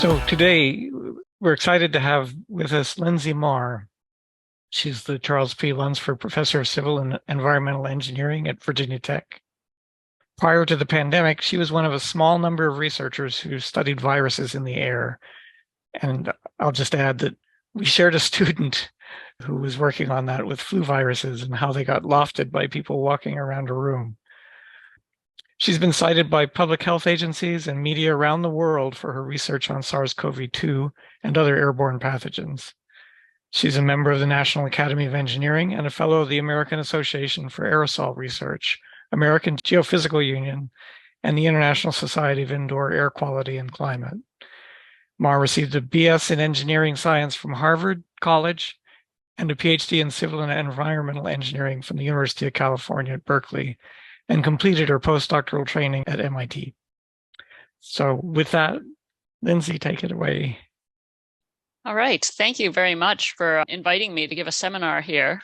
So today we're excited to have with us Linsey Marr. She's the Charles P. Lunsford Professor of Civil and Environmental Engineering at Virginia Tech. Prior to the pandemic, she was one of a small number of researchers who studied viruses in the air. And I'll just add that we shared a student who was working on that with flu viruses and how they got lofted by people walking around a room. She's been cited by public health agencies and media around the world for her research on SARS-CoV-2 and other airborne pathogens. She's a member of the National Academy of Engineering and a fellow of the American Association for Aerosol Research, American Geophysical Union, and the International Society of Indoor Air Quality and Climate. Marr received a BS in Engineering Science from Harvard College and a PhD in Civil and Environmental Engineering from the University of California at Berkeley, and completed her postdoctoral training at MIT. So with that, Linsey, take it away. All right. Thank you very much for inviting me to give a seminar here.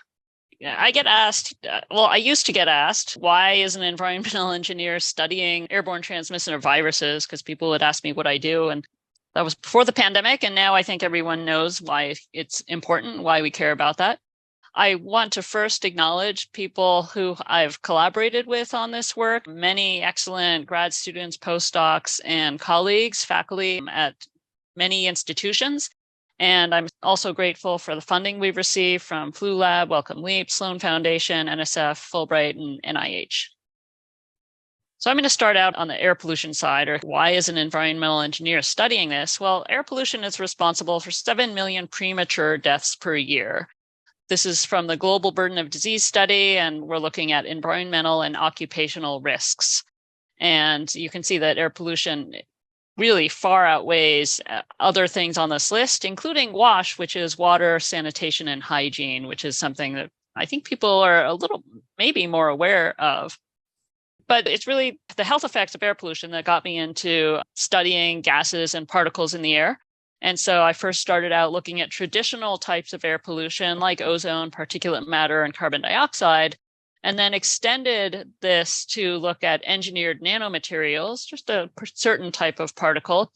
I get asked, I used to get asked, why is an environmental engineer studying airborne transmissible viruses? Because people would ask me what I do. And that was before the pandemic. And now I think everyone knows why it's important, why we care about that. I want to first acknowledge people who I've collaborated with on this work, many excellent grad students, postdocs, and colleagues, faculty at many institutions. And I'm also grateful for the funding we've received from Flu Lab, Wellcome Leap, Sloan Foundation, NSF, Fulbright, and NIH. So I'm going to start out on the air pollution side, or why is an environmental engineer studying this? Well, air pollution is responsible for 7 million premature deaths per year. This is from the Global Burden of Disease study, and we're looking at environmental and occupational risks. And you can see that air pollution really far outweighs other things on this list, including WASH, which is water, sanitation, and hygiene, which is something that I think people are a little maybe more aware of. But it's really the health effects of air pollution that got me into studying gases and particles in the air. And so I first started out looking at traditional types of air pollution like ozone, particulate matter, and carbon dioxide, and then extended this to look at engineered nanomaterials, just a certain type of particle.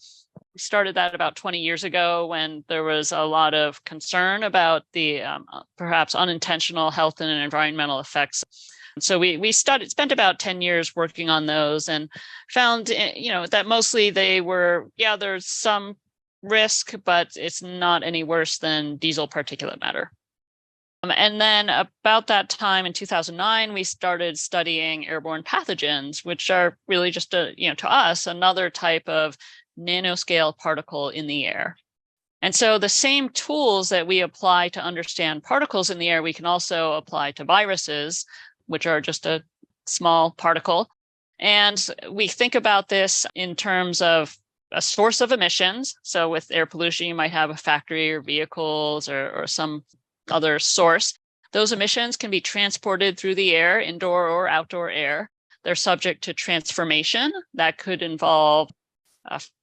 We started that about 20 years ago when there was a lot of concern about the perhaps unintentional health and environmental effects. So we spent about 10 years working on those and found, that mostly they were, there's some risk, but it's not any worse than diesel particulate matter. And then about that time in 2009, we started studying airborne pathogens, which are really just to us, another type of nanoscale particle in the air. And so the same tools that we apply to understand particles in the air, we can also apply to viruses, which are just a small particle. And we think about this in terms of a source of emissions. So with air pollution, you might have a factory or vehicles or some other source. Those emissions can be transported through the air, indoor or outdoor air. They're subject to transformation. That could involve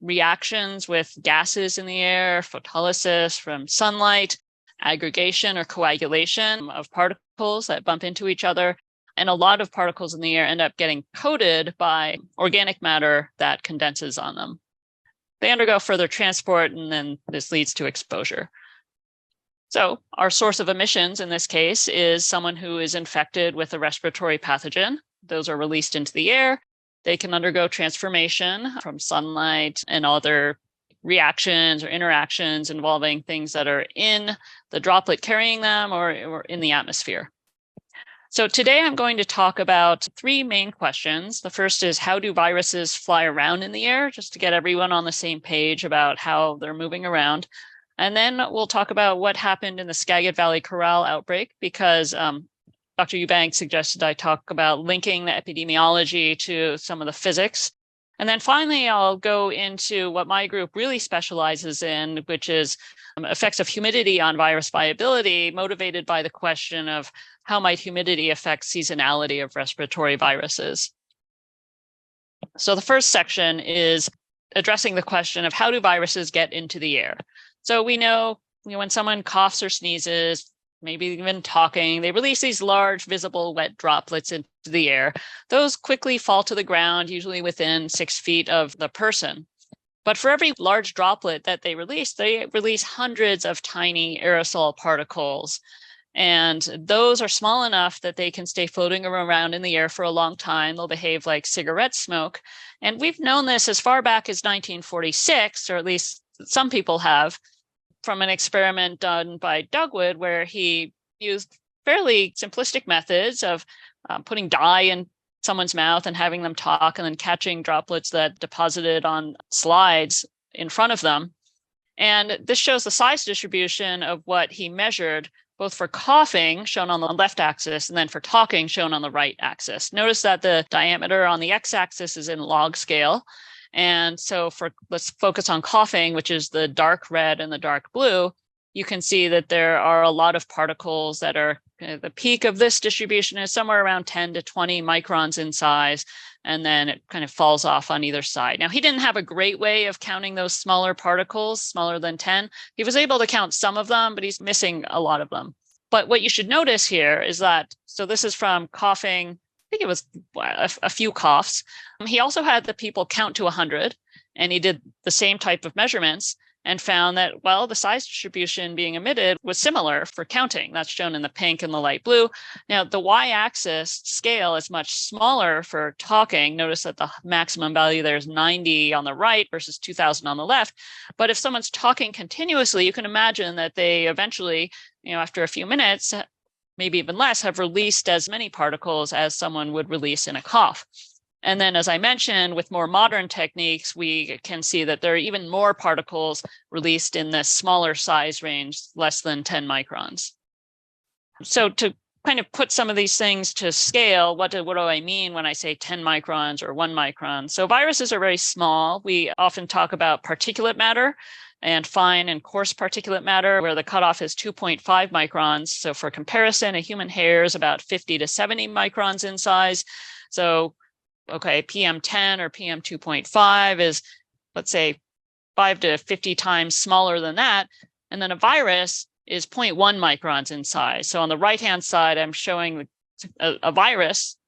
reactions with gases in the air, photolysis from sunlight, aggregation or coagulation of particles that bump into each other. And a lot of particles in the air end up getting coated by organic matter that condenses on them. They undergo further transport, and then this leads to exposure. So our source of emissions in this case is someone who is infected with a respiratory pathogen. Those are released into the air. They can undergo transformation from sunlight and other reactions or interactions involving things that are in the droplet carrying them or in the atmosphere. So today I'm going to talk about three main questions. The first is, how do viruses fly around in the air? Just to get everyone on the same page about how they're moving around. And then we'll talk about what happened in the Skagit Valley Chorale outbreak, because Dr. Eubank suggested I talk about linking the epidemiology to some of the physics. And then finally, I'll go into what my group really specializes in, which is effects of humidity on virus viability, motivated by the question of how might humidity affect seasonality of respiratory viruses. So the first section is addressing the question of how do viruses get into the air? So we know, when someone coughs or sneezes, maybe even talking, they release these large visible wet droplets into the air. Those quickly fall to the ground, usually within 6 feet of the person. But for every large droplet that they release hundreds of tiny aerosol particles. And those are small enough that they can stay floating around in the air for a long time. They'll behave like cigarette smoke. And we've known this as far back as 1946, or at least some people have, from an experiment done by Dugwood, where he used fairly simplistic methods of putting dye in someone's mouth and having them talk and then catching droplets that deposited on slides in front of them. And this shows the size distribution of what he measured, both for coughing, shown on the left axis, and then for talking, shown on the right axis. Notice that the diameter on the x-axis is in log scale. And so let's focus on coughing, which is the dark red and the dark blue. You can see that there are a lot of particles that are, the peak of this distribution is somewhere around 10 to 20 microns in size, and then it kind of falls off on either side. Now, he didn't have a great way of counting those smaller particles, smaller than 10. He was able to count some of them, but he's missing a lot of them. But what you should notice here is that, so this is from coughing, I think it was a few coughs. He also had the people count to 100, and he did the same type of measurements and found that, well, the size distribution being emitted was similar for counting. That's shown in the pink and the light blue. Now, the y-axis scale is much smaller for talking. Notice that the maximum value there is 90 on the right versus 2000 on the left. But if someone's talking continuously, you can imagine that they eventually, after a few minutes, maybe even less, have released as many particles as someone would release in a cough. And then, as I mentioned, with more modern techniques, we can see that there are even more particles released in this smaller size range, less than 10 microns. So to kind of put some of these things to scale, what do I mean when I say 10 microns or 1 micron? So viruses are very small. We often talk about particulate matter and fine and coarse particulate matter, where the cutoff is 2.5 microns. So for comparison, a human hair is about 50 to 70 microns in size. So okay, PM10 or PM2.5 is, let's say, 5 to 50 times smaller than that. And then a virus is 0.1 microns in size. So on the right-hand side, I'm showing a virus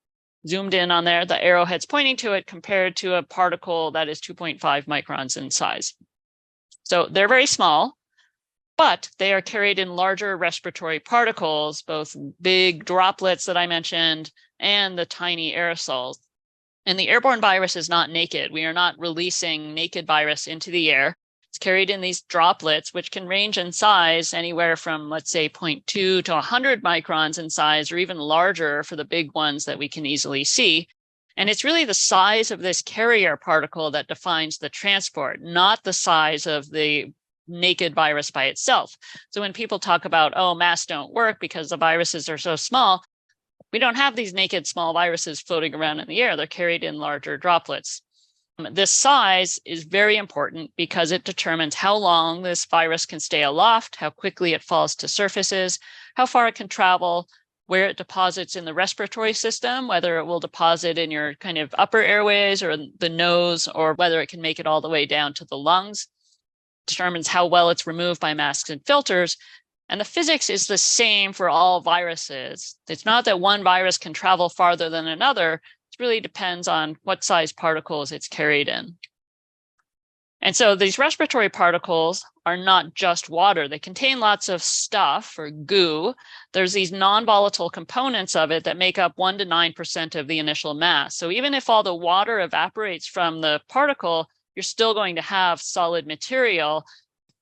zoomed in on there, the arrowhead's pointing to it, compared to a particle that is 2.5 microns in size. So they're very small, but they are carried in larger respiratory particles, both big droplets that I mentioned and the tiny aerosols. And the airborne virus is not naked. We are not releasing naked virus into the air. It's carried in these droplets, which can range in size anywhere from, let's say, 0.2 to 100 microns in size, or even larger for the big ones that we can easily see. And it's really the size of this carrier particle that defines the transport, not the size of the naked virus by itself. So when people talk about, oh, masks don't work because the viruses are so small, we don't have these naked small viruses floating around in the air. They're carried in larger droplets. This size is very important because it determines how long this virus can stay aloft, how quickly it falls to surfaces, how far it can travel, where it deposits in the respiratory system, whether it will deposit in your kind of upper airways or the nose, or whether it can make it all the way down to the lungs. Determines how well it's removed by masks and filters. And the physics is the same for all viruses. It's not that one virus can travel farther than another. It really depends on what size particles it's carried in. And so these respiratory particles are not just water. They contain lots of stuff or goo. There's these non-volatile components of it that make up 1 to 9% of the initial mass. So even if all the water evaporates from the particle, you're still going to have solid material,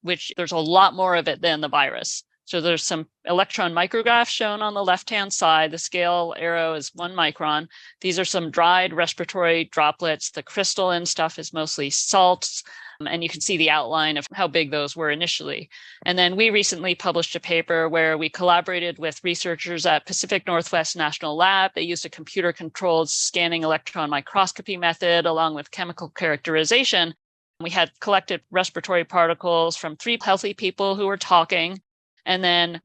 which there's a lot more of it than the virus. So there's some electron micrographs shown on the left-hand side. The scale arrow is 1 micron. These are some dried respiratory droplets. The crystalline stuff is mostly salts. And you can see the outline of how big those were initially. And then we recently published a paper where we collaborated with researchers at Pacific Northwest National Lab. They used a computer-controlled scanning electron microscopy method along with chemical characterization. We had collected respiratory particles from 3 healthy people who were talking. And then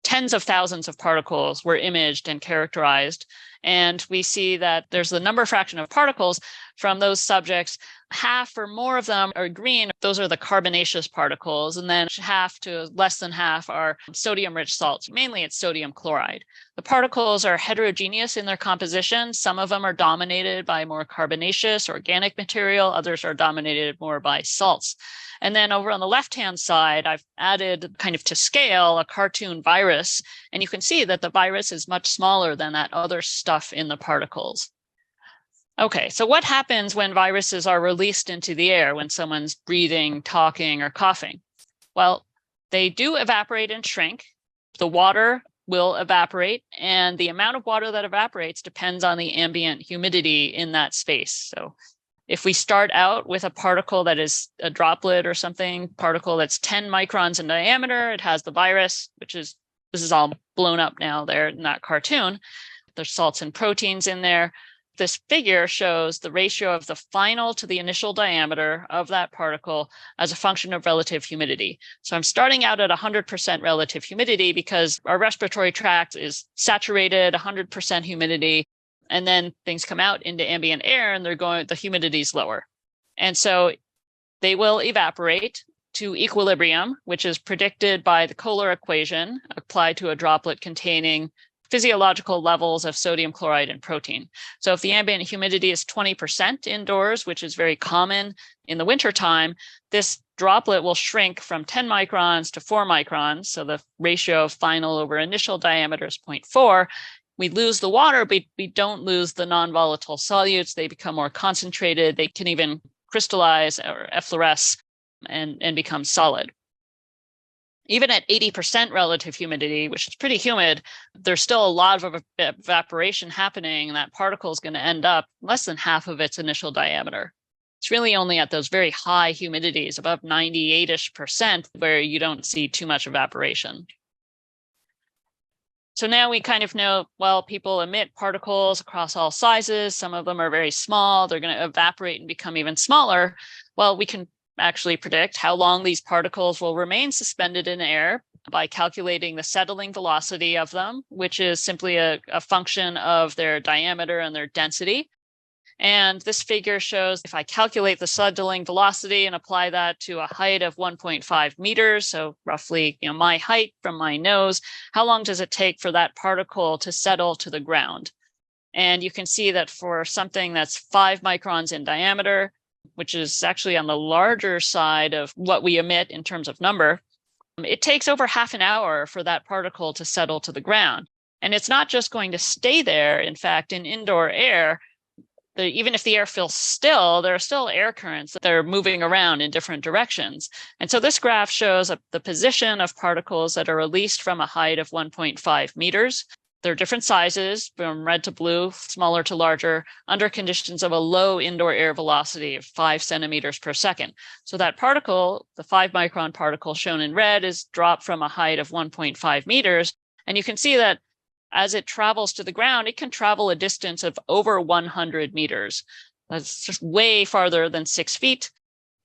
tens of thousands of particles were imaged and characterized. And we see that there's the number fraction of particles from those subjects, half or more of them are green. Those are the carbonaceous particles. And then half to less than half are sodium-rich salts. Mainly it's sodium chloride. The particles are heterogeneous in their composition. Some of them are dominated by more carbonaceous organic material. Others are dominated more by salts. And then over on the left-hand side, I've added kind of to scale a cartoon virus. And you can see that the virus is much smaller than that other stuff in the particles. Okay, so what happens when viruses are released into the air when someone's breathing, talking, or coughing? Well, they do evaporate and shrink. The water will evaporate, and the amount of water that evaporates depends on the ambient humidity in that space. So if we start out with a particle that is a droplet or something, particle that's 10 microns in diameter, it has the virus, this is all blown up now there in that cartoon. There's salts and proteins in there. This figure shows the ratio of the final to the initial diameter of that particle as a function of relative humidity. So I'm starting out at 100% relative humidity because our respiratory tract is saturated, 100% humidity, and then things come out into ambient air and the humidity is lower. And so they will evaporate to equilibrium, which is predicted by the Kohler equation applied to a droplet containing physiological levels of sodium chloride and protein. So if the ambient humidity is 20% indoors, which is very common in the wintertime, this droplet will shrink from 10 microns to 4 microns. So the ratio of final over initial diameter is 0.4. We lose the water, but we don't lose the non-volatile solutes. They become more concentrated. They can even crystallize or effloresce and become solid. Even at 80% relative humidity, which is pretty humid, there's still a lot of evaporation happening, and that particle is going to end up less than half of its initial diameter. It's really only at those very high humidities, above 98-ish%, where you don't see too much evaporation. So now we kind of know, well, people emit particles across all sizes. Some of them are very small. They're going to evaporate and become even smaller. Well, we can actually predict how long these particles will remain suspended in air by calculating the settling velocity of them, which is simply a function of their diameter and their density. And this figure shows if I calculate the settling velocity and apply that to a height of 1.5 meters, so roughly my height from my nose, how long does it take for that particle to settle to the ground? And you can see that for something that's 5 microns in diameter, which is actually on the larger side of what we emit in terms of number, it takes over half an hour for that particle to settle to the ground. And it's not just going to stay there. In fact, in indoor air, even if the air feels still, there are still air currents that are moving around in different directions. And so this graph shows the position of particles that are released from a height of 1.5 meters. There are different sizes, from red to blue, smaller to larger, under conditions of a low indoor air velocity of 5 centimeters per second. So that particle, the 5 micron particle shown in red, is dropped from a height of 1.5 meters. And you can see that as it travels to the ground, it can travel a distance of over 100 meters. That's just way farther than 6 feet.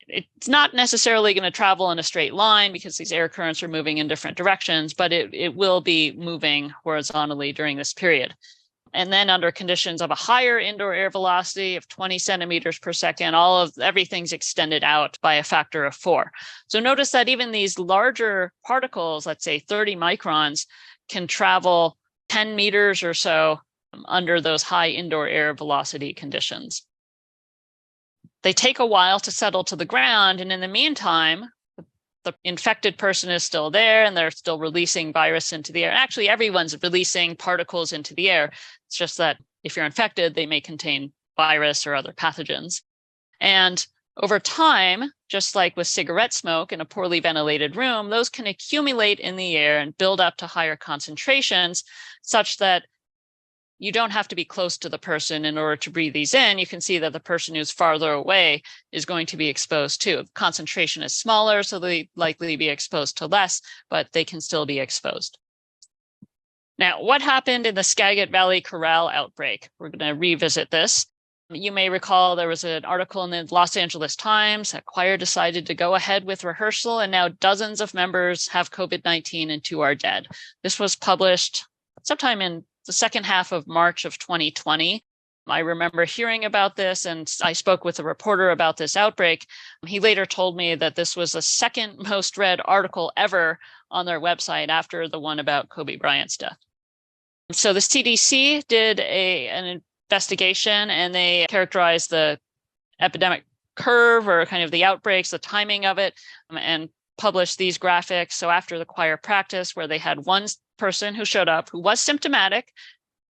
It's not necessarily going to travel in a straight line because these air currents are moving in different directions, but it will be moving horizontally during this period. And then under conditions of a higher indoor air velocity of 20 centimeters per second, everything's extended out by a factor of 4. So notice that even these larger particles, let's say 30 microns, can travel 10 meters or so under those high indoor air velocity conditions. They take a while to settle to the ground, and in the meantime, the infected person is still there and they're still releasing virus into the air. Actually, everyone's releasing particles into the air. It's just that if you're infected, they may contain virus or other pathogens. And over time, just like with cigarette smoke in a poorly ventilated room, those can accumulate in the air and build up to higher concentrations such that you don't have to be close to the person in order to breathe these in. You can see that the person who's farther away is going to be exposed too. The concentration is smaller, so they likely be exposed to less, but they can still be exposed. Now, what happened in the Skagit Valley Chorale outbreak? We're going to revisit this. You may recall there was an article in the Los Angeles Times that choir decided to go ahead with rehearsal, and now dozens of members have COVID-19 and 2 are dead. This was published sometime in the second half of March of 2020. I remember hearing about this, and I spoke with a reporter about this outbreak. He later told me that this was the second most read article ever on their website after the one about Kobe Bryant's death. So the CDC did an investigation, and they characterized the epidemic curve, or kind of the outbreaks, the timing of it, and published these graphics. So after the choir practice, where they had one person who showed up who was symptomatic,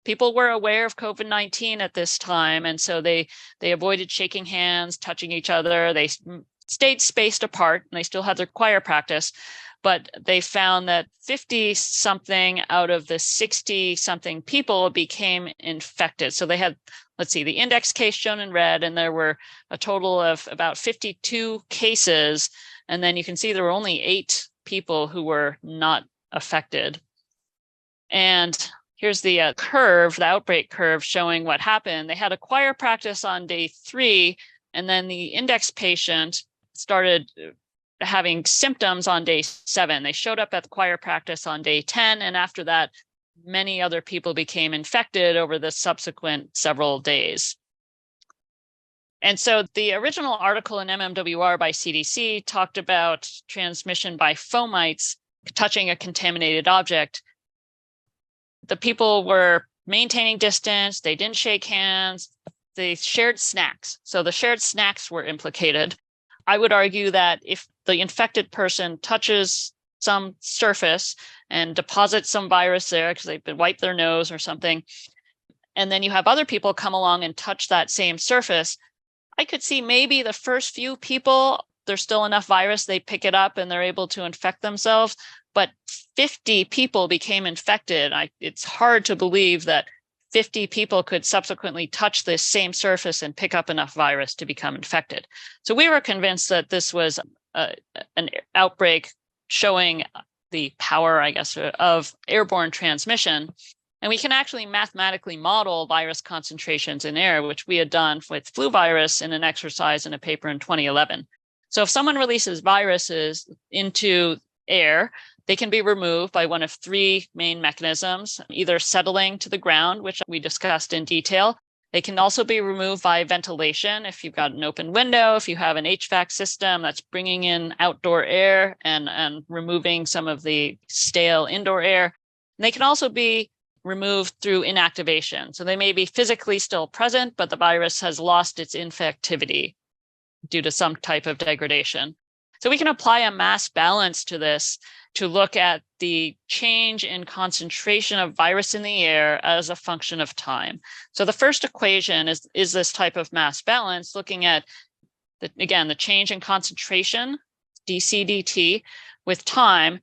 people were aware of COVID-19 at this time, and so they avoided shaking hands, touching each other. They stayed spaced apart, and they still had their choir practice. But they found that 50-something out of the 60-something people became infected. So they had, let's see, the index case shown in red, and there were a total of about 52 cases. And then you can see there were only 8 people who were not affected. And here's the curve, the outbreak curve, showing what happened. They had a choir practice on day 3, and then the index patient started having symptoms on day 7. They showed up at the choir practice on day 10, and after that, many other people became infected over the subsequent several days. And so the original article in MMWR by CDC talked about transmission by fomites touching a contaminated object. The people were maintaining distance, they didn't shake hands, they shared snacks. So the shared snacks were implicated. I would argue that if the infected person touches some surface and deposits some virus there because they've been wiped their nose or something, and then you have other people come along and touch that same surface, I could see maybe the first few people, there's still enough virus, they pick it up and they're able to infect themselves. But 50 people became infected. It's hard to believe that 50 people could subsequently touch this same surface and pick up enough virus to become infected. So we were convinced that this was an outbreak showing the power, I guess, of airborne transmission. And we can actually mathematically model virus concentrations in air, which we had done with flu virus in an exercise in a paper in 2011. So if someone releases viruses into air, they can be removed by one of 3 main mechanisms, either settling to the ground, which we discussed in detail. They can also be removed by ventilation. If you've got an open window, if you have an HVAC system that's bringing in outdoor air and removing some of the stale indoor air. And they can also be removed through inactivation. So they may be physically still present, but the virus has lost its infectivity due to some type of degradation. So we can apply a mass balance to this to look at the change in concentration of virus in the air as a function of time. So the first equation is this type of mass balance, looking at, the change in concentration, dc/dt, with time,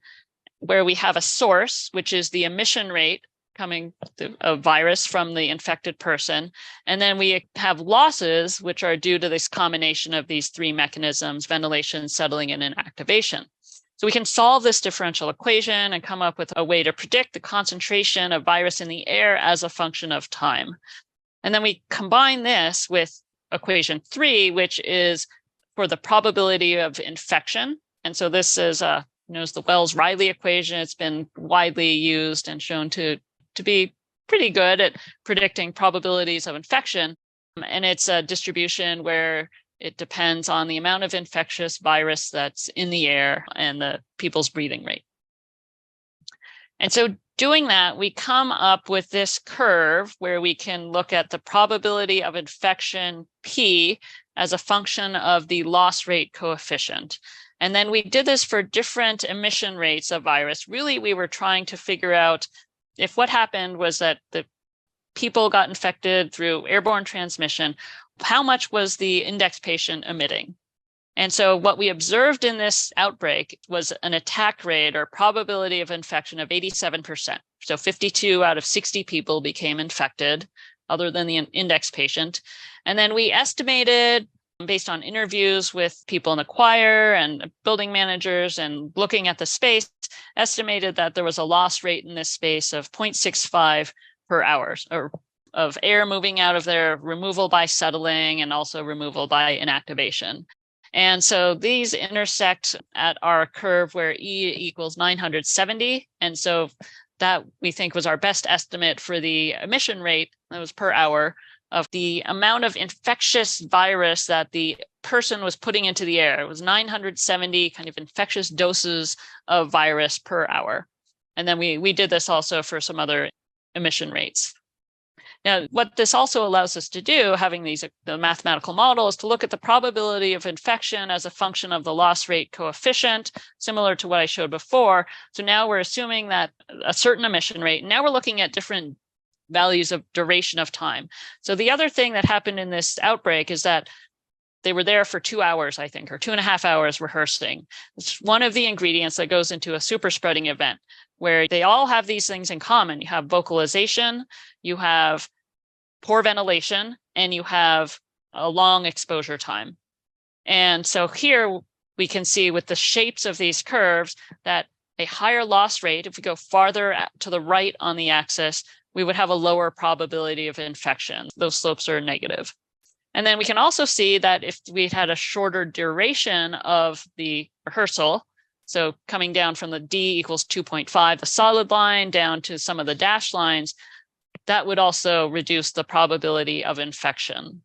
where we have a source, which is the emission rate coming of virus from the infected person. And then we have losses, which are due to this combination of these 3 mechanisms: ventilation, settling, and inactivation. So we can solve this differential equation and come up with a way to predict the concentration of virus in the air as a function of time. And then we combine this with equation 3, which is for the probability of infection. And so this is known as the Wells-Riley equation. It's been widely used and shown to be pretty good at predicting probabilities of infection. And it's a distribution where it depends on the amount of infectious virus that's in the air and the people's breathing rate. And so doing that, we come up with this curve where we can look at the probability of infection P as a function of the loss rate coefficient. And then we did this for different emission rates of virus. Really, we were trying to figure out if what happened was that the people got infected through airborne transmission, how much was the index patient emitting? And so what we observed in this outbreak was an attack rate or probability of infection of 87%. So 52 out of 60 people became infected, other than the index patient. And then we estimated, based on interviews with people in the choir and building managers and looking at the space, estimated that there was a loss rate in this space of 0.65 per hour, or of air moving out of there, removal by settling, and also removal by inactivation. And so these intersect at our curve where E equals 970. And so that we think was our best estimate for the emission rate, that was per hour, of the amount of infectious virus that the person was putting into the air. It was 970 kind of infectious doses of virus per hour. And then we did this also for some other emission rates. Now, what this also allows us to do, having the mathematical model, is to look at the probability of infection as a function of the loss rate coefficient, similar to what I showed before. So now we're assuming that a certain emission rate. Now we're looking at different values of duration of time. So the other thing that happened in this outbreak is that they were there for 2 hours, I think, or 2.5 hours rehearsing. It's one of the ingredients that goes into a super spreading event, where they all have these things in common. You have vocalization, you have poor ventilation, and you have a long exposure time. And so here we can see with the shapes of these curves that a higher loss rate, if we go farther to the right on the axis, we would have a lower probability of infection. Those slopes are negative. And then we can also see that if we had a shorter duration of the rehearsal, so coming down from the D equals 2.5, the solid line, down to some of the dashed lines, that would also reduce the probability of infection.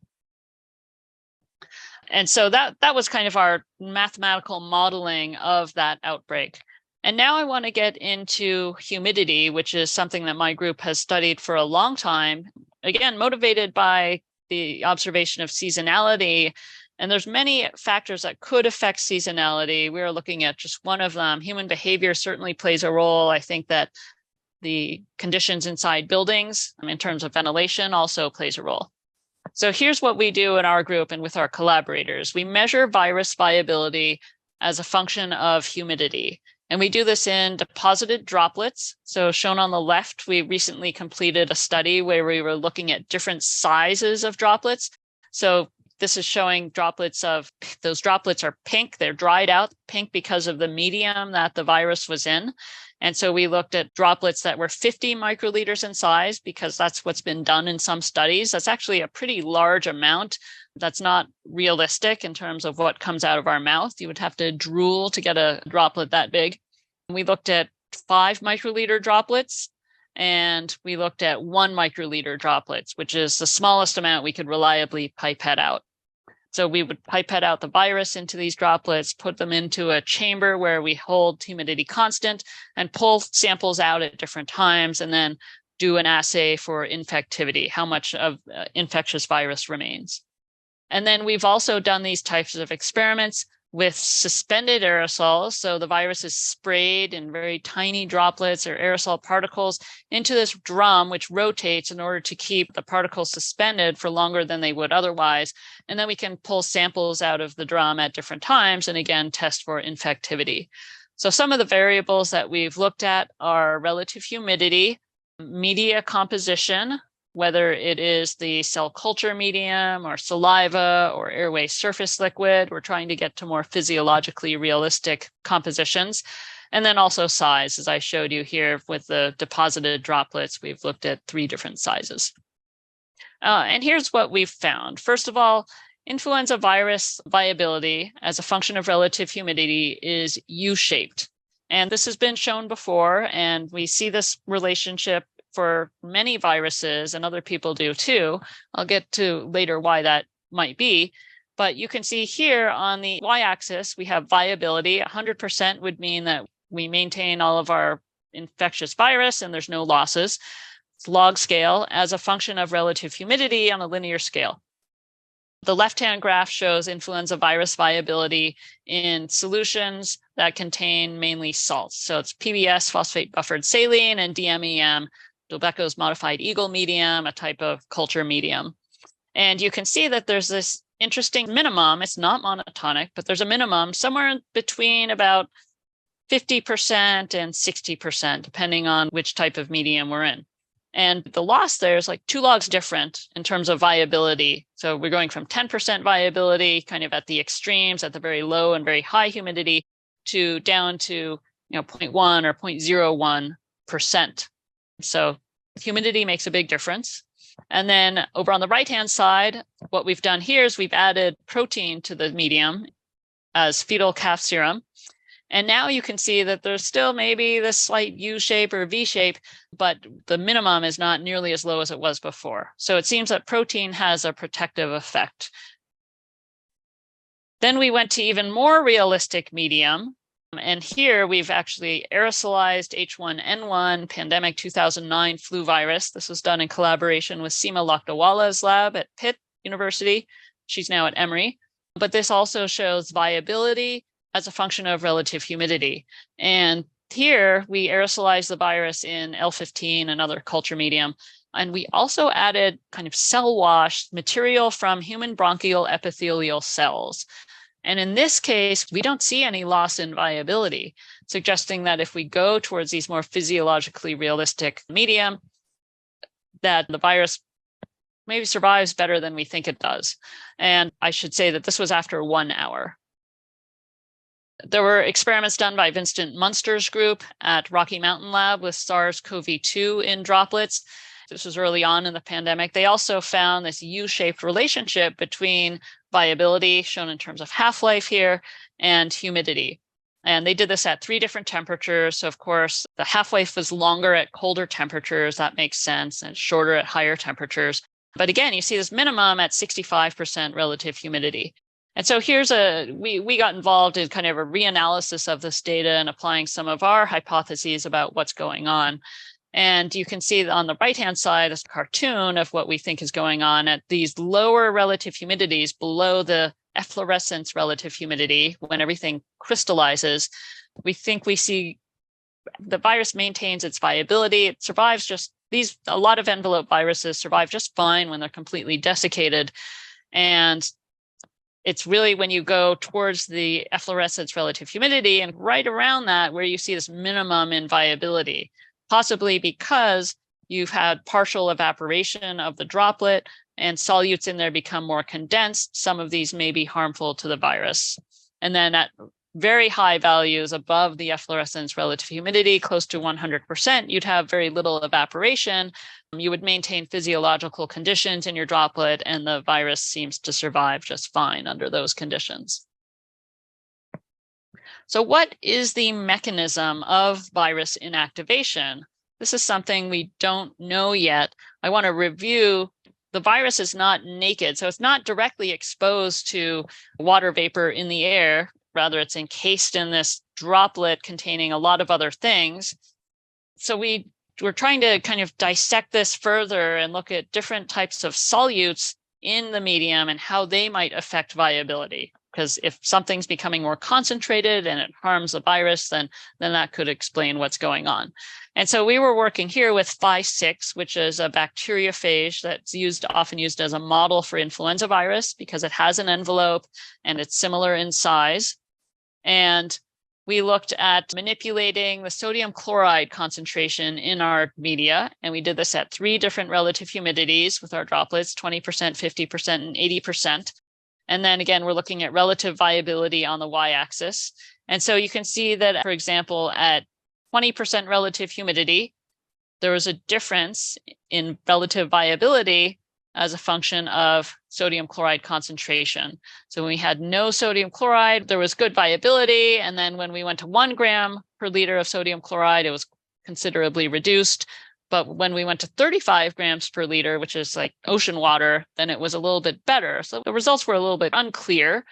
And so that was kind of our mathematical modeling of that outbreak. And now I want to get into humidity, which is something that my group has studied for a long time, again, motivated by the observation of seasonality. And there's many factors that could affect seasonality. We're looking at just one of them. Human behavior certainly plays a role. I think that the conditions inside buildings in terms of ventilation also plays a role. So here's what we do in our group and with our collaborators. We measure virus viability as a function of humidity. And we do this in deposited droplets. So shown on the left, we recently completed a study where we were looking at different sizes of droplets. So this is showing droplets those droplets are pink. They're dried out pink because of the medium that the virus was in. And so we looked at droplets that were 50 microliters in size, because that's what's been done in some studies. That's actually a pretty large amount. That's not realistic in terms of what comes out of our mouth. You would have to drool to get a droplet that big. We looked at 5 microliter droplets, and we looked at 1 microliter droplets, which is the smallest amount we could reliably pipette out. So we would pipette out the virus into these droplets, put them into a chamber where we hold humidity constant, and pull samples out at different times, and then do an assay for infectivity, how much of infectious virus remains. And then we've also done these types of experiments with suspended aerosols. So the virus is sprayed in very tiny droplets or aerosol particles into this drum, which rotates in order to keep the particles suspended for longer than they would otherwise. And then we can pull samples out of the drum at different times and again, test for infectivity. So some of the variables that we've looked at are relative humidity, media composition, whether it is the cell culture medium or saliva or airway surface liquid. We're trying to get to more physiologically realistic compositions. And then also size, as I showed you here with the deposited droplets, we've looked at 3 different sizes. And here's what we've found. First of all, influenza virus viability as a function of relative humidity is U-shaped. And this has been shown before, and we see this relationship for many viruses, and other people do too. I'll get to later why that might be. But you can see here on the y-axis, we have viability. 100% would mean that we maintain all of our infectious virus and there's no losses. It's log scale as a function of relative humidity on a linear scale. The left-hand graph shows influenza virus viability in solutions that contain mainly salts. So it's PBS, phosphate buffered saline, and DMEM, Delbecque's modified Eagle medium, a type of culture medium. And you can see that there's this interesting minimum. It's not monotonic, but there's a minimum somewhere between about 50% and 60%, depending on which type of medium we're in. And the loss there is like 2 logs different in terms of viability. So we're going from 10% viability, kind of at the extremes, at the very low and very high humidity, to down to 0.1 or 0.01%. So humidity makes a big difference. And then over on the right-hand side, what we've done here is we've added protein to the medium as fetal calf serum. And now you can see that there's still maybe this slight U shape or V shape, but the minimum is not nearly as low as it was before. So it seems that protein has a protective effect. Then we went to even more realistic medium. And here we've actually aerosolized H1N1 pandemic 2009 flu virus. This was done in collaboration with Seema Lakdawala's lab at Pitt University. She's now at Emory. But this also shows viability as a function of relative humidity. And here we aerosolized the virus in L15, another culture medium. And we also added kind of cell wash material from human bronchial epithelial cells. And in this case, we don't see any loss in viability, suggesting that if we go towards these more physiologically realistic medium, that the virus maybe survives better than we think it does. And I should say that this was after 1 hour. There were experiments done by Vincent Munster's group at Rocky Mountain Lab with SARS-CoV-2 in droplets. This was early on in the pandemic. They also found this U-shaped relationship between viability, shown in terms of half-life here, and humidity. And they did this at 3 different temperatures. So of course, the half-life was longer at colder temperatures. That makes sense, and shorter at higher temperatures. But again, you see this minimum at 65% relative humidity. And so here's we got involved in kind of a reanalysis of this data and applying some of our hypotheses about what's going on. And you can see on the right-hand side, this cartoon of what we think is going on at these lower relative humidities below the efflorescence relative humidity when everything crystallizes. We think we see the virus maintains its viability. It survives a lot of envelope viruses survive just fine when they're completely desiccated. And it's really when you go towards the efflorescence relative humidity and right around that where you see this minimum in viability, possibly because you've had partial evaporation of the droplet and solutes in there become more condensed. Some of these may be harmful to the virus. And then at very high values above the efflorescence relative humidity, close to 100%, you'd have very little evaporation. You would maintain physiological conditions in your droplet, and the virus seems to survive just fine under those conditions. So what is the mechanism of virus inactivation? This is something we don't know yet. I want to review. The virus is not naked, so it's not directly exposed to water vapor in the air. Rather, it's encased in this droplet containing a lot of other things. So we're trying to kind of dissect this further and look at different types of solutes in the medium and how they might affect viability. Because if something's becoming more concentrated and it harms the virus, then that could explain what's going on. And so we were working here with Phi6, which is a bacteriophage that's often used as a model for influenza virus because it has an envelope and it's similar in size. And we looked at manipulating the sodium chloride concentration in our media. And we did this at 3 different relative humidities with our droplets, 20%, 50%, and 80%. And then again, we're looking at relative viability on the y-axis. And so you can see that, for example, at 20% relative humidity, there was a difference in relative viability as a function of sodium chloride concentration. So when we had no sodium chloride, there was good viability. And then when we went to 1 gram per liter of sodium chloride, it was considerably reduced. But when we went to 35 grams per liter, which is like ocean water, then it was a little bit better. So the results were a little bit unclear.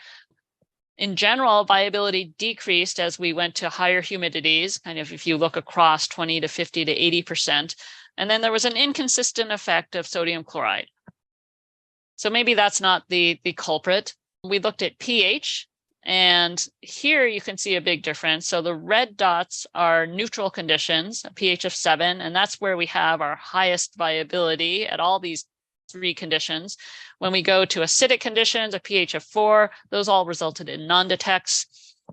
In general, viability decreased as we went to higher humidities, kind of if you look across 20 to 50 to 80%. And then there was an inconsistent effect of sodium chloride. So maybe that's not the culprit. We looked at pH, and here you can see a big difference. So the red dots are neutral conditions, a pH of 7, and that's where we have our highest viability at all these 3 conditions. When we go to acidic conditions, a pH of 4, those all resulted in non-detects.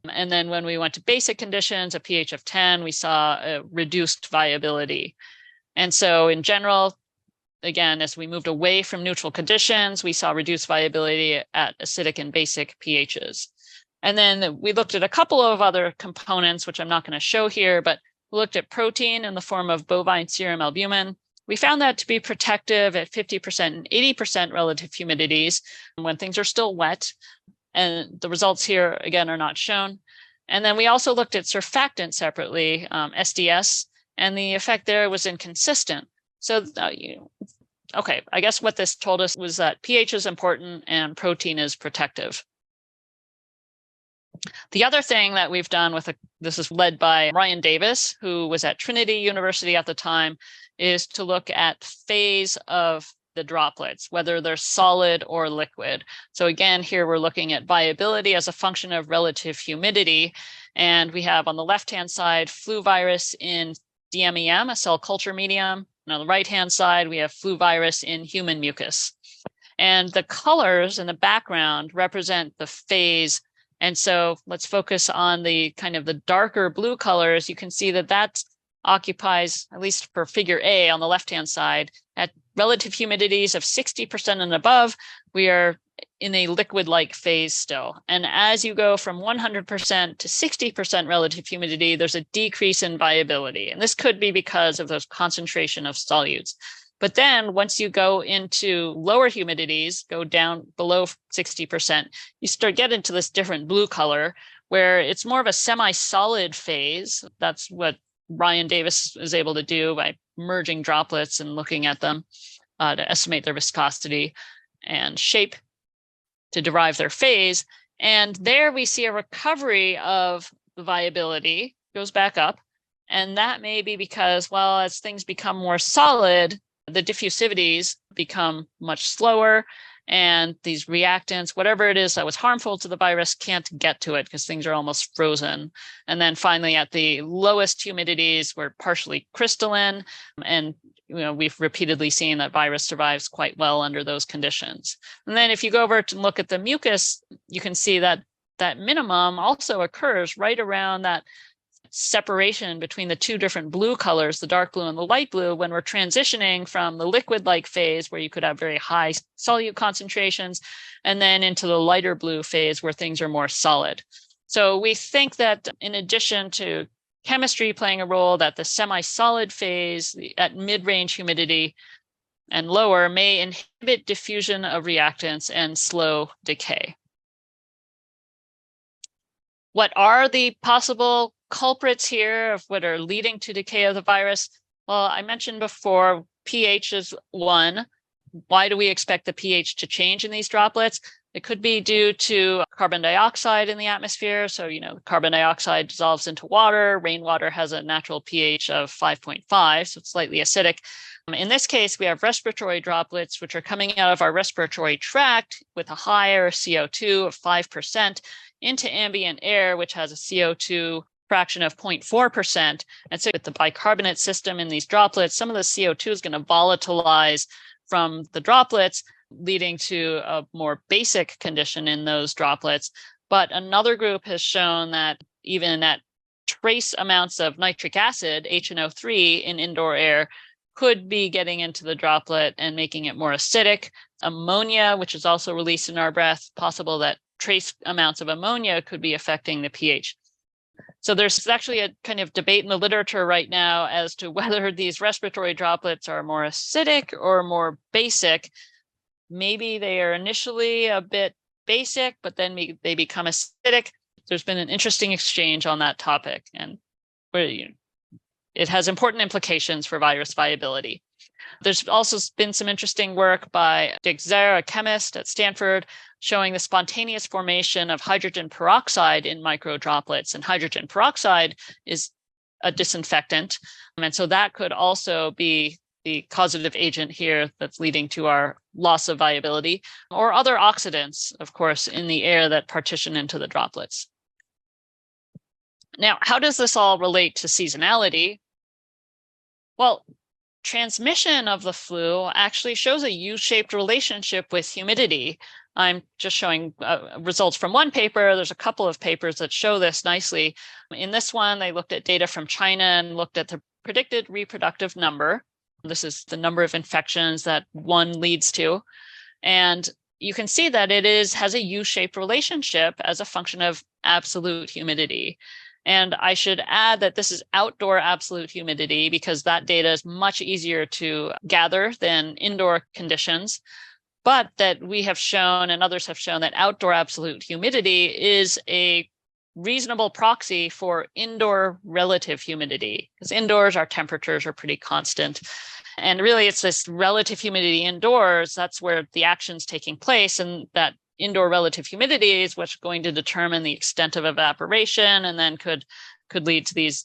And then when we went to basic conditions, a pH of 10, we saw a reduced viability. And so in general, again, as we moved away from neutral conditions, we saw reduced viability at acidic and basic pHs. And then we looked at a couple of other components, which I'm not going to show here, but we looked at protein in the form of bovine serum albumin. We found that to be protective at 50% and 80% relative humidities when things are still wet. And the results here, again, are not shown. And then we also looked at surfactant separately, SDS, and the effect there was inconsistent. So, okay, I guess what this told us was that pH is important and protein is protective. The other thing that we've done this is led by Ryan Davis, who was at Trinity University at the time, is to look at phase of the droplets, whether they're solid or liquid. So again, here we're looking at viability as a function of relative humidity. And we have on the left-hand side, flu virus in DMEM, a cell culture medium. And on the right-hand side, we have flu virus in human mucus. And the colors in the background represent the phase. And so let's focus on the kind of the darker blue colors. You can see that that occupies, at least for figure A on the left-hand side, at relative humidities of 60% and above, we are in a liquid-like phase still. And as you go from 100% to 60% relative humidity, there's a decrease in viability. And this could be because of those concentration of solutes. But then once you go into lower humidities, go down below 60%, you start getting into this different blue color where it's more of a semi-solid phase. That's what Ryan Davis is able to do by merging droplets and looking at them to estimate their viscosity and shape to derive their phase. And there we see a recovery of the viability, goes back up. And that may be because, well, as things become more solid, the diffusivities become much slower, and these reactants, whatever it is that was harmful to the virus, can't get to it because things are almost frozen. And then finally, at the lowest humidities, we're partially crystalline, and we've repeatedly seen that virus survives quite well under those conditions. And then if you go over to look at the mucus, you can see that that minimum also occurs right around that separation between the two different blue colors, the dark blue and the light blue, when we're transitioning from the liquid-like phase where you could have very high solute concentrations, and then into the lighter blue phase where things are more solid. So we think that in addition to chemistry playing a role, that the semi-solid phase at mid-range humidity and lower may inhibit diffusion of reactants and slow decay. What are the possible culprits here of what are leading to decay of the virus? Well, I mentioned before, pH is one. Why do we expect the pH to change in these droplets? It could be due to carbon dioxide in the atmosphere. So, carbon dioxide dissolves into water. Rainwater has a natural pH of 5.5, so it's slightly acidic. In this case, we have respiratory droplets, which are coming out of our respiratory tract with a higher CO2 of 5% into ambient air, which has a CO2 fraction of 0.4%. And so with the bicarbonate system in these droplets, some of the CO2 is going to volatilize from the droplets, leading to a more basic condition in those droplets. But another group has shown that even at trace amounts of nitric acid, HNO3, in indoor air could be getting into the droplet and making it more acidic. Ammonia, which is also released in our breath, possible that trace amounts of ammonia could be affecting the pH. So there's actually a kind of debate in the literature right now as to whether these respiratory droplets are more acidic or more basic. Maybe they are initially a bit basic, but then they become acidic. There's been an interesting exchange on that topic, and it has important implications for virus viability. There's also been some interesting work by Dick Zare, a chemist at Stanford, showing the spontaneous formation of hydrogen peroxide in microdroplets. And hydrogen peroxide is a disinfectant. And so that could also be the causative agent here that's leading to our loss of viability, or other oxidants, of course, in the air that partition into the droplets. Now, how does this all relate to seasonality? Well, transmission of the flu actually shows a U-shaped relationship with humidity. I'm just showing results from one paper. There's a couple of papers that show this nicely. In this one, they looked at data from China and looked at the predicted reproductive number. This is the number of infections that one leads to. And you can see that it has a U-shaped relationship as a function of absolute humidity. And I should add that this is outdoor absolute humidity because that data is much easier to gather than indoor conditions. But that we have shown, and others have shown, that outdoor absolute humidity is a reasonable proxy for indoor relative humidity, because indoors our temperatures are pretty constant. And really it's this relative humidity indoors, that's where the action's taking place, and that indoor relative humidity is what's going to determine the extent of evaporation, and then could lead to these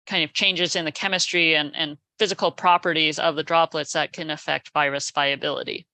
kind of changes in the chemistry and physical properties of the droplets that can affect virus viability.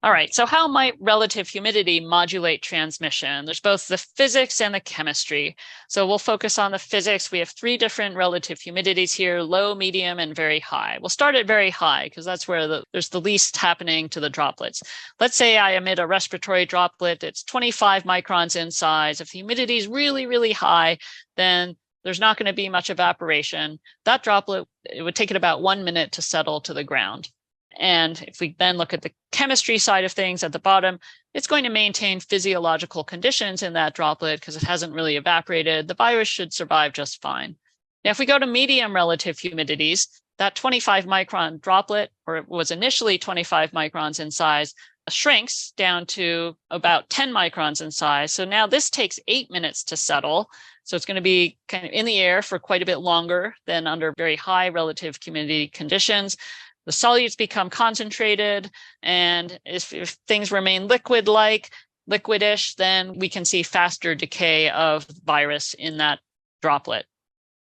All right, so how might relative humidity modulate transmission? There's both the physics and the chemistry. So we'll focus on the physics. We have 3 different relative humidities here: low, medium, and very high. We'll start at very high because that's where there's the least happening to the droplets. Let's say I emit a respiratory droplet. It's 25 microns in size. If the humidity is really, really high, then there's not going to be much evaporation. That droplet, it would take it about 1 minute to settle to the ground. And if we then look at the chemistry side of things at the bottom, it's going to maintain physiological conditions in that droplet because it hasn't really evaporated. The virus should survive just fine. Now, if we go to medium relative humidities, that 25 micron droplet, or it was initially 25 microns in size, shrinks down to about 10 microns in size. So now this takes 8 minutes to settle. So it's going to be kind of in the air for quite a bit longer than under very high relative humidity conditions. The solutes become concentrated, and if things remain liquid-like, liquidish, then we can see faster decay of virus in that droplet.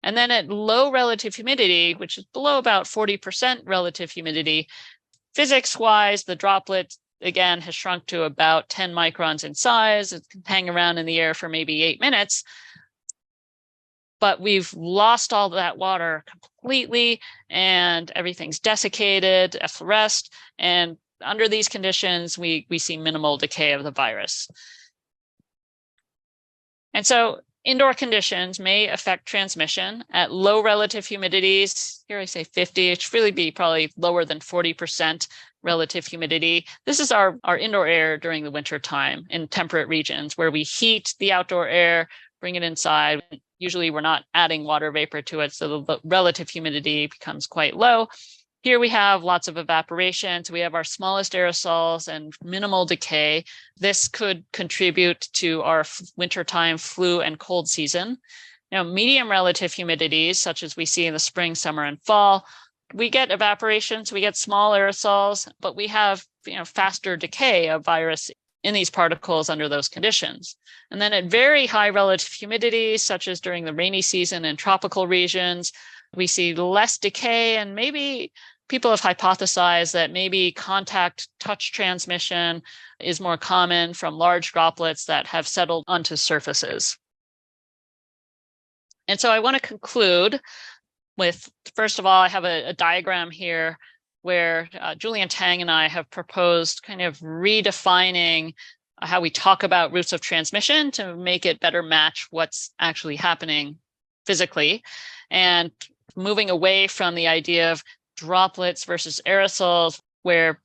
And then at low relative humidity, which is below about 40% relative humidity, physics-wise, the droplet, again, has shrunk to about 10 microns in size. It can hang around in the air for maybe 8 minutes. But we've lost all that water completely, and everything's desiccated, effloresced, and under these conditions, we see minimal decay of the virus. And so indoor conditions may affect transmission at low relative humidities. Here I say 50, it should really be probably lower than 40% relative humidity. This is our indoor air during the winter time in temperate regions where we heat the outdoor air, bring it inside. Usually we're not adding water vapor to it, so the relative humidity becomes quite low. Here we have lots of evaporation, so we have our smallest aerosols and minimal decay. This could contribute to our wintertime flu and cold season. Now, medium relative humidities, such as we see in the spring, summer, and fall, we get evaporation, so we get small aerosols, but we have faster decay of virus in these particles under those conditions. And then at very high relative humidities, such as during the rainy season in tropical regions, we see less decay, and maybe people have hypothesized that maybe contact touch transmission is more common from large droplets that have settled onto surfaces. And so I want to conclude with, first of all, I have a diagram here where Julian Tang and I have proposed kind of redefining how we talk about routes of transmission to make it better match what's actually happening physically, and moving away from the idea of droplets versus aerosols, where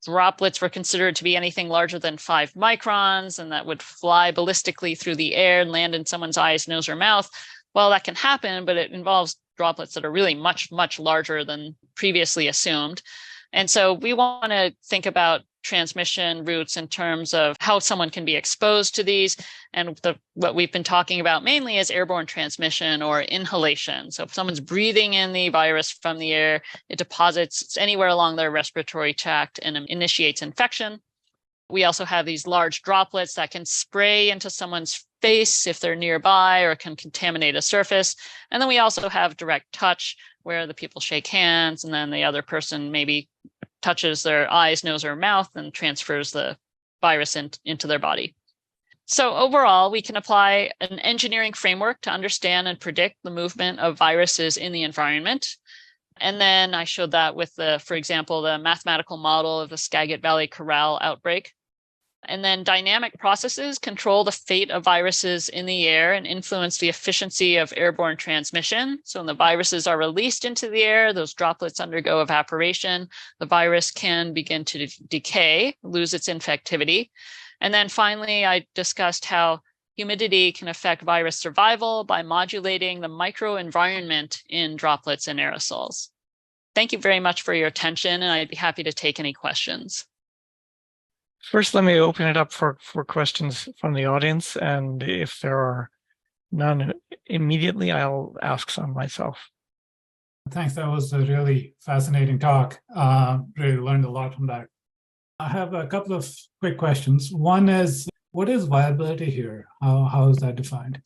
droplets were considered to be anything larger than 5 microns, and that would fly ballistically through the air and land in someone's eyes, nose, or mouth. Well, that can happen, but it involves droplets that are really much, much larger than previously assumed. And so we want to think about transmission routes in terms of how someone can be exposed to these. And what we've been talking about mainly is airborne transmission or inhalation. So if someone's breathing in the virus from the air, it deposits anywhere along their respiratory tract and initiates infection. We also have these large droplets that can spray into someone's face if they're nearby or can contaminate a surface. And then we also have direct touch, where the people shake hands and then the other person maybe touches their eyes, nose, or mouth and transfers the virus into their body. So overall, we can apply an engineering framework to understand and predict the movement of viruses in the environment. And then I showed that with for example, the mathematical model of the Skagit Valley Chorale outbreak. And then dynamic processes control the fate of viruses in the air and influence the efficiency of airborne transmission. So when the viruses are released into the air, those droplets undergo evaporation. The virus can begin to decay, lose its infectivity. And then finally, I discussed how humidity can affect virus survival by modulating the microenvironment in droplets and aerosols. Thank you very much for your attention, and I'd be happy to take any questions. First, let me open it up for questions from the audience, and if there are none immediately, I'll ask some myself. Thanks. That was a really fascinating talk. Really learned a lot from that. I have a couple of quick questions. One is, what is viability here? How is that defined?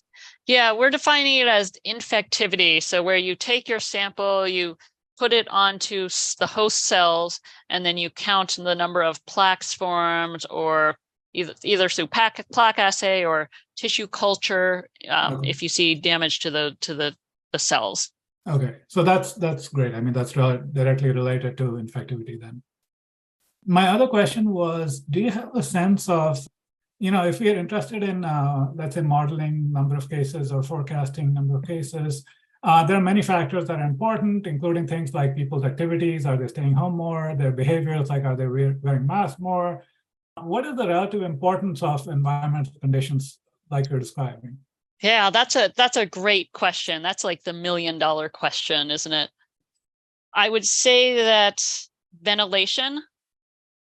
Yeah, we're defining it as infectivity. So where you take your sample, you put it onto the host cells, and then you count the number of plaques formed, or either through plaque assay or tissue culture, Okay. if you see damage to the cells. Okay, so that's great. I mean, that's directly related to infectivity then. My other question was, do you have a sense of, if you're interested in, let's say, modeling number of cases or forecasting number of cases, there are many factors that are important, including things like people's activities. Are they staying home more? Their behaviors, like are they wearing masks more? What is the relative importance of environmental conditions like you're describing? Yeah, that's a great question. That's like the $1 million question, isn't it? I would say that ventilation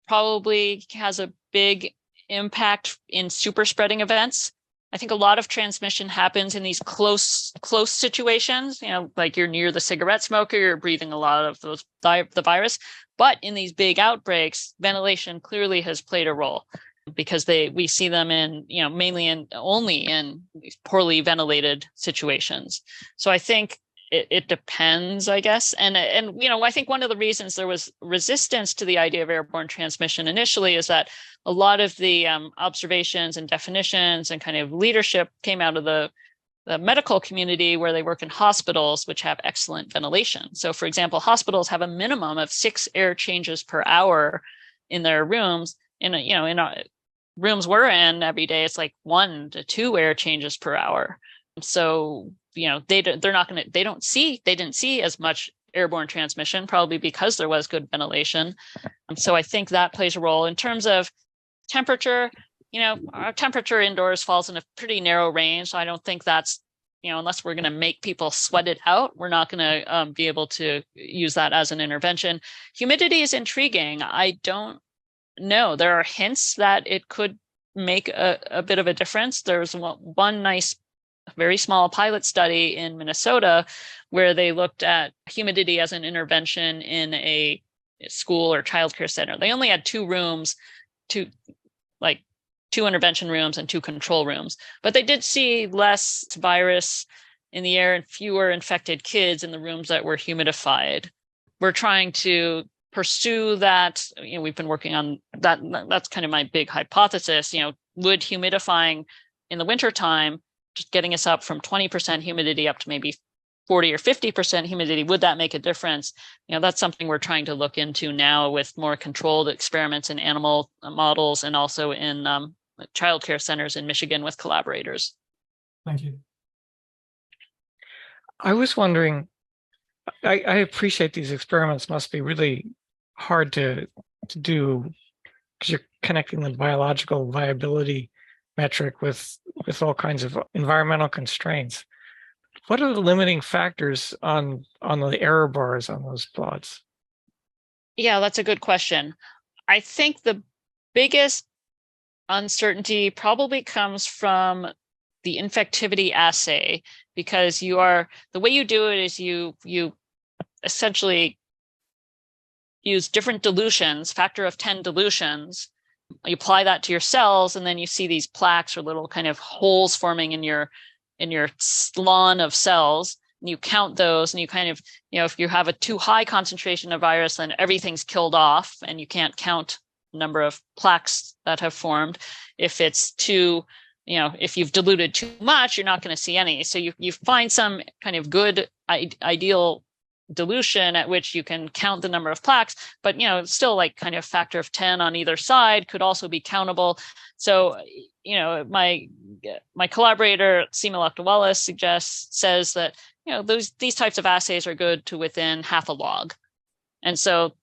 probably has a big impact in super spreading events. I think a lot of transmission happens in these close situations, like you're near the cigarette smoker, you're breathing a lot of the virus. But in these big outbreaks, ventilation clearly has played a role, because we see them in, mainly only in poorly ventilated situations. So I think it depends, I guess. And I think one of the reasons there was resistance to the idea of airborne transmission initially is that a lot of the observations and definitions and kind of leadership came out of the medical community, where they work in hospitals, which have excellent ventilation. So, for example, hospitals have a minimum of 6 air changes per hour in their rooms. In our rooms we're in every day, it's like 1 to 2 air changes per hour. So, they didn't see as much airborne transmission, probably because there was good ventilation. So I think that plays a role. In terms of temperature, our temperature indoors falls in a pretty narrow range. So I don't think that's, unless we're going to make people sweat it out, we're not going to be able to use that as an intervention. Humidity is intriguing. I don't know. There are hints that it could make a bit of a difference. There's one nice, very small pilot study in Minnesota where they looked at humidity as an intervention in a school or childcare center. They only had 2 rooms, 2 intervention rooms and 2 control rooms, but they did see less virus in the air and fewer infected kids in the rooms that were humidified. We're trying to pursue that. We've been working on that. That's kind of my big hypothesis. Would humidifying in the wintertime, just getting us up from 20% humidity up to maybe 40 or 50% humidity, would that make a difference? That's something we're trying to look into now with more controlled experiments in animal models, and also in childcare centers in Michigan with collaborators. Thank you. I was wondering, I appreciate these experiments must be really hard to do, because you're connecting the biological viability metric with all kinds of environmental constraints. What are the limiting factors on the error bars on those plots? Yeah, that's a good question. I think the biggest uncertainty probably comes from the infectivity assay, because the way you do it is you essentially use different dilutions, factor of 10 dilutions. You apply that to your cells, and then you see these plaques or little kind of holes forming in your lawn of cells. And you count those, and you kind of, if you have a too high concentration of virus, then everything's killed off and you can't count the number of plaques that have formed. If it's too, if you've diluted too much, you're not going to see any. So you find some kind of good ideal dilution at which you can count the number of plaques, but still like kind of factor of 10 on either side could also be countable. So my collaborator Seema Wallace says that these types of assays are good to within half a log, and so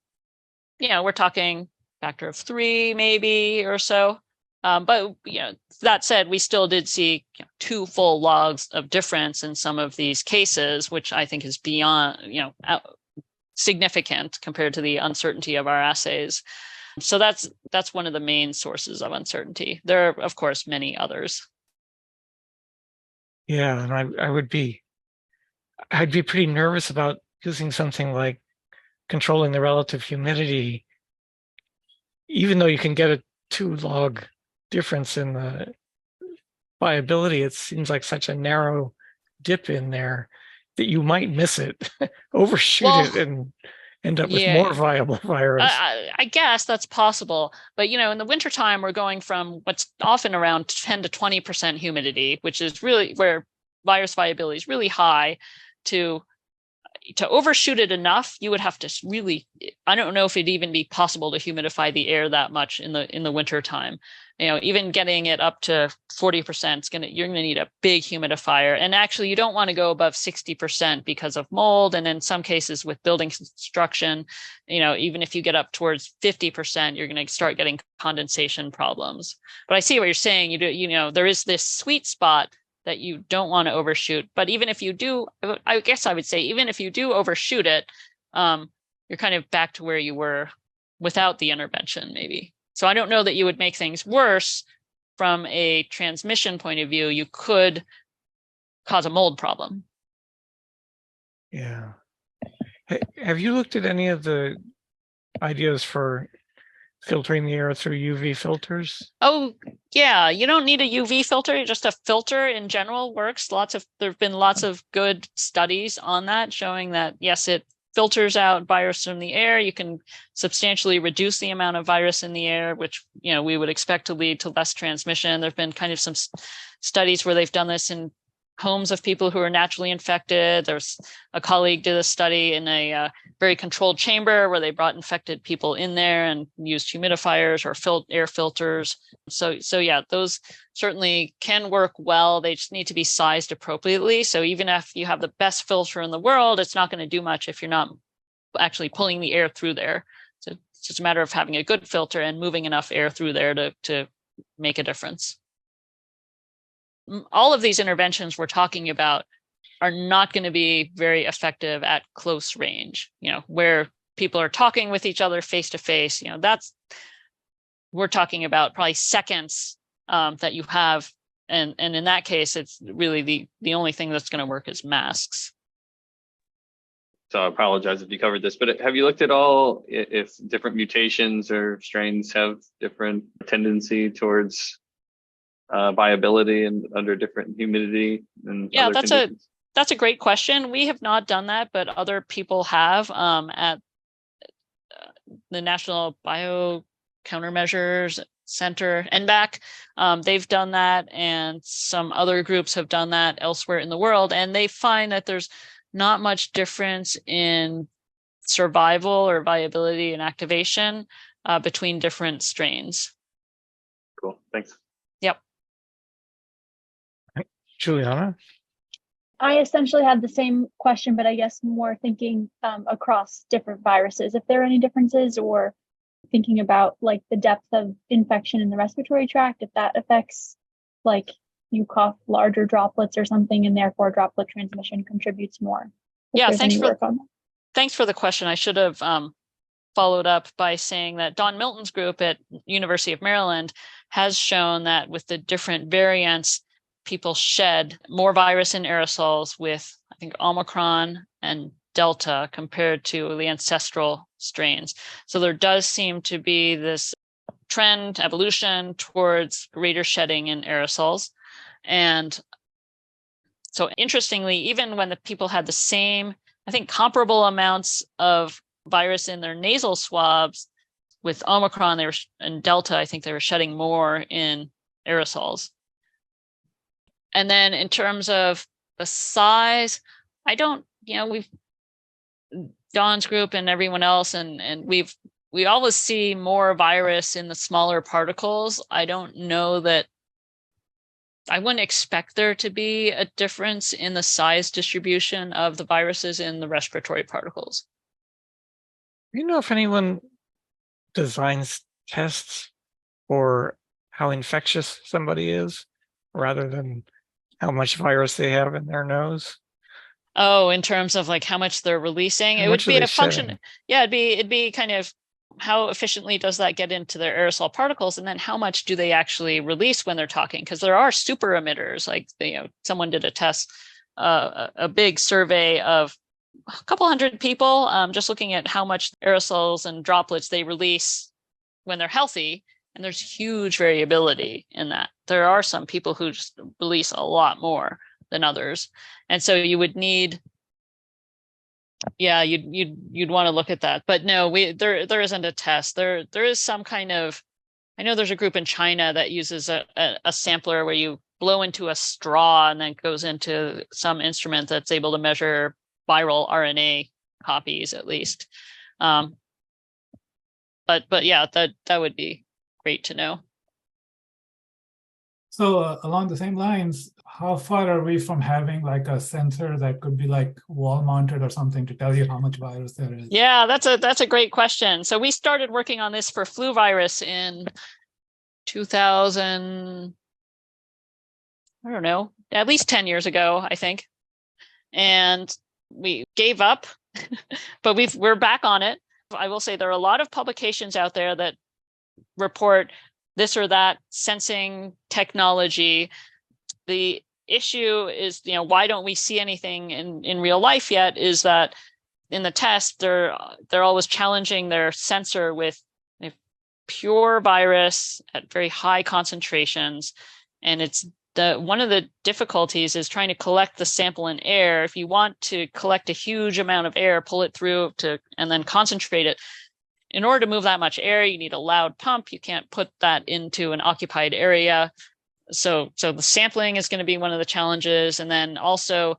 we're talking factor of 3 maybe or so. But that said, we still did see 2 full logs of difference in some of these cases, which I think is beyond significant compared to the uncertainty of our assays. So that's one of the main sources of uncertainty. There are, of course, many others. Yeah, and I'd be pretty nervous about using something like controlling the relative humidity, even though you can get a 2 log difference in the viability. It seems like such a narrow dip in there that you might miss it, overshoot it, and end up with more viable virus. I guess that's possible. But, in the wintertime, we're going from what's often around 10 to 20% humidity, which is really where virus viability is really high, to overshoot it enough. You would have to really, I don't know if it'd even be possible to humidify the air that much in the wintertime. Even getting it up to 40%, you're going to need a big humidifier. And actually, you don't want to go above 60% because of mold. And in some cases with building construction, even if you get up towards 50%, you're going to start getting condensation problems. But I see what you're saying. There is this sweet spot that you don't want to overshoot. But even if you do, I guess I would say, even if you do overshoot it, you're kind of back to where you were without the intervention, maybe. So I don't know that you would make things worse from a transmission point of view. You could cause a mold problem. Yeah. Have you looked at any of the ideas for filtering the air through UV filters? Oh, yeah. You don't need a UV filter. Just a filter in general works. There have been lots of good studies on that showing that, yes, it filters out virus from the air. You can substantially reduce the amount of virus in the air, which, we would expect to lead to less transmission. There've been kind of some studies where they've done this in homes of people who are naturally infected. There's a colleague did a study in a very controlled chamber where they brought infected people in there and used humidifiers or air filters. So yeah, those certainly can work well. They just need to be sized appropriately. So even if you have the best filter in the world, it's not going to do much if you're not actually pulling the air through there. So it's just a matter of having a good filter and moving enough air through there to make a difference. All of these interventions we're talking about are not going to be very effective at close range, where people are talking with each other face to face. We're talking about probably seconds that you have. And in that case, it's really the only thing that's going to work is masks. So I apologize if you covered this, but have you looked at all if different mutations or strains have different tendency towards viability and under different humidity and that's a great question. We have not done that, but other people have at the National Bio Countermeasures Center, NBAC. They've done that, and some other groups have done that elsewhere in the world, and they find that there's not much difference in survival or viability and activation between different strains. Cool, thanks. Yep. Juliana? I essentially had the same question, but I guess more thinking across different viruses, if there are any differences, or thinking about like the depth of infection in the respiratory tract, if that affects, like you cough larger droplets or something, and therefore droplet transmission contributes more. Yeah, thanks for the question. I should have followed up by saying that Don Milton's group at University of Maryland has shown that with the different variants, people shed more virus in aerosols with, I think, Omicron and Delta compared to the ancestral strains. So there does seem to be this trend, evolution towards greater shedding in aerosols. And so interestingly, even when the people had the same, I think, comparable amounts of virus in their nasal swabs, with Omicron and Delta, I think they were shedding more in aerosols. And then in terms of the size, I don't, we've Don's group and everyone else, and we always see more virus in the smaller particles. I don't know that I wouldn't expect there to be a difference in the size distribution of the viruses in the respiratory particles. Do you know if anyone designs tests for how infectious somebody is rather than how much virus they have in their nose? Oh, in terms of like how much they're releasing, it would be a function. Yeah, it'd be kind of how efficiently does that get into their aerosol particles? And then how much do they actually release when they're talking? Because there are super emitters, like someone did a test, a big survey of a couple hundred people, just looking at how much aerosols and droplets they release when they're healthy. And there's huge variability in that. There are some people who just release a lot more than others. And so you would need, you'd want to look at that. But no, there isn't a test. There is some kind of, I know there's a group in China that uses a sampler where you blow into a straw and then it goes into some instrument that's able to measure viral RNA copies at least. But yeah, that would be great to know. So along the same lines, how far are we from having like a sensor that could be like wall mounted or something to tell you how much virus there is? Yeah, that's a great question. So we started working on this for flu virus in 2000, I don't know, at least 10 years ago, I think. And we gave up, but we're back on it. I will say there are a lot of publications out there that report this or that sensing technology. The issue is, why don't we see anything in real life yet, is that in the test, they're always challenging their sensor with pure virus at very high concentrations. And it's one of the difficulties is trying to collect the sample in air. If you want to collect a huge amount of air, pull it through and then concentrate it, in order to move that much air, you need a loud pump. You can't put that into an occupied area. So the sampling is going to be one of the challenges. And then also,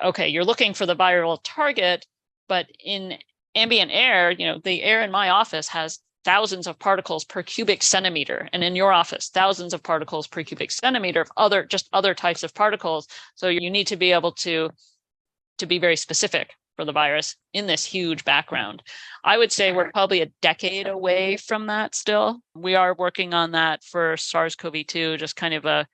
okay, you're looking for the viral target, but in ambient air, the air in my office has thousands of particles per cubic centimeter. And in your office, thousands of particles per cubic centimeter of other types of particles. So you need to be able to be very specific for the virus in this huge background. I would say we're probably a decade away from that still. We are working on that for SARS-CoV-2, just kind of a,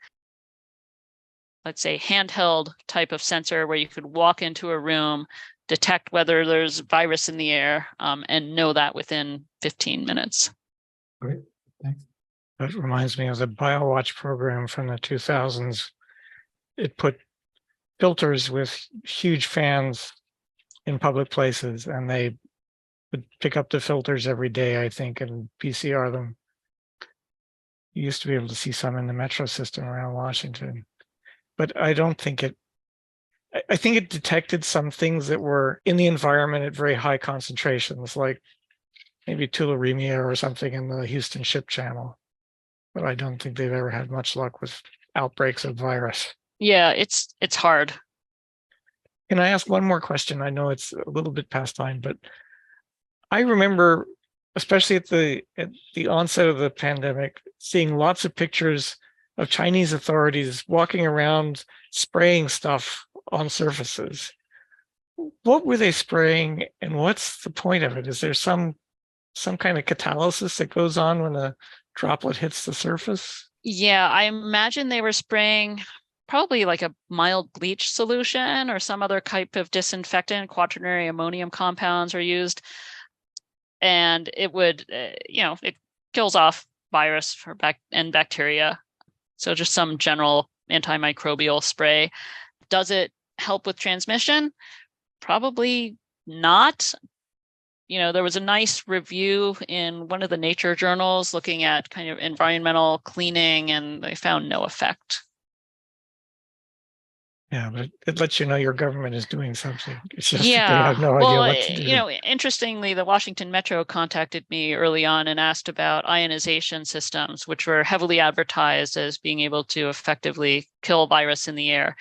let's say, handheld type of sensor where you could walk into a room, detect whether there's virus in the air, and know that within 15 minutes. Great, thanks. That reminds me of the BioWatch program from the 2000s. It put filters with huge fans in public places, and they would pick up the filters every day, I think, and PCR them. You used to be able to see some in the metro system around Washington, but I don't think I think it detected some things that were in the environment at very high concentrations, like maybe tularemia or something in the Houston Ship Channel. But I don't think they've ever had much luck with outbreaks of virus. Yeah, it's hard. Can I ask one more question? I know it's a little bit past time, but I remember, especially at the onset of the pandemic, seeing lots of pictures of Chinese authorities walking around spraying stuff on surfaces. What were they spraying, and what's the point of it? Is there some kind of catalysis that goes on when a droplet hits the surface? Yeah, I imagine they were spraying probably like a mild bleach solution or some other type of disinfectant. Quaternary ammonium compounds are used, and it would, it kills off virus and bacteria. So just some general antimicrobial spray. Does it help with transmission? Probably not. There was a nice review in one of the Nature journals looking at kind of environmental cleaning, and they found no effect. Yeah, but it lets you know your government is doing something. It's just Yeah. that they have no idea what to do. Interestingly, the Washington Metro contacted me early on and asked about ionization systems, which were heavily advertised as being able to effectively kill virus in the air.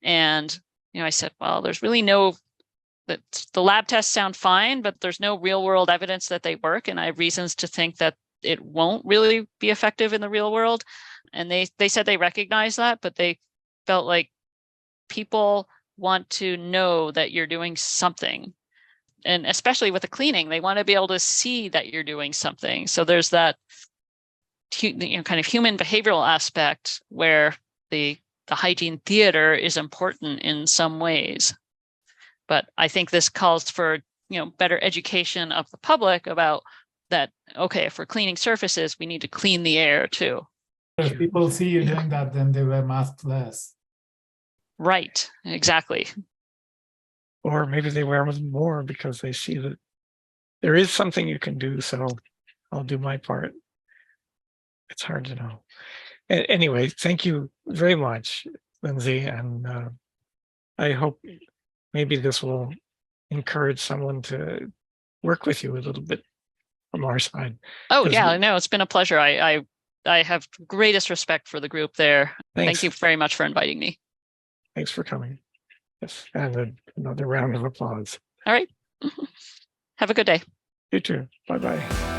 And, I said, well, there's really that the lab tests sound fine, but there's no real world evidence that they work. And I have reasons to think that it won't really be effective in the real world. And they said they recognize that, but they felt like people want to know that you're doing something. And especially with the cleaning, they want to be able to see that you're doing something. So there's that kind of human behavioral aspect where the hygiene theater is important in some ways. But I think this calls for, better education of the public about that, okay, if we're cleaning surfaces, we need to clean the air too. If people see you doing that, then they wear masks less. Right, exactly. Or maybe they wear them more because they see that there is something you can do. So I'll do my part. It's hard to know. Anyway, thank you very much, Linsey. And I hope maybe this will encourage someone to work with you a little bit from our side. Oh yeah, no, it's been a pleasure. I have greatest respect for the group there. Thanks. Thank you very much for inviting me. Thanks for coming. Yes, and another round of applause. All right. Have a good day. You too. Bye-bye.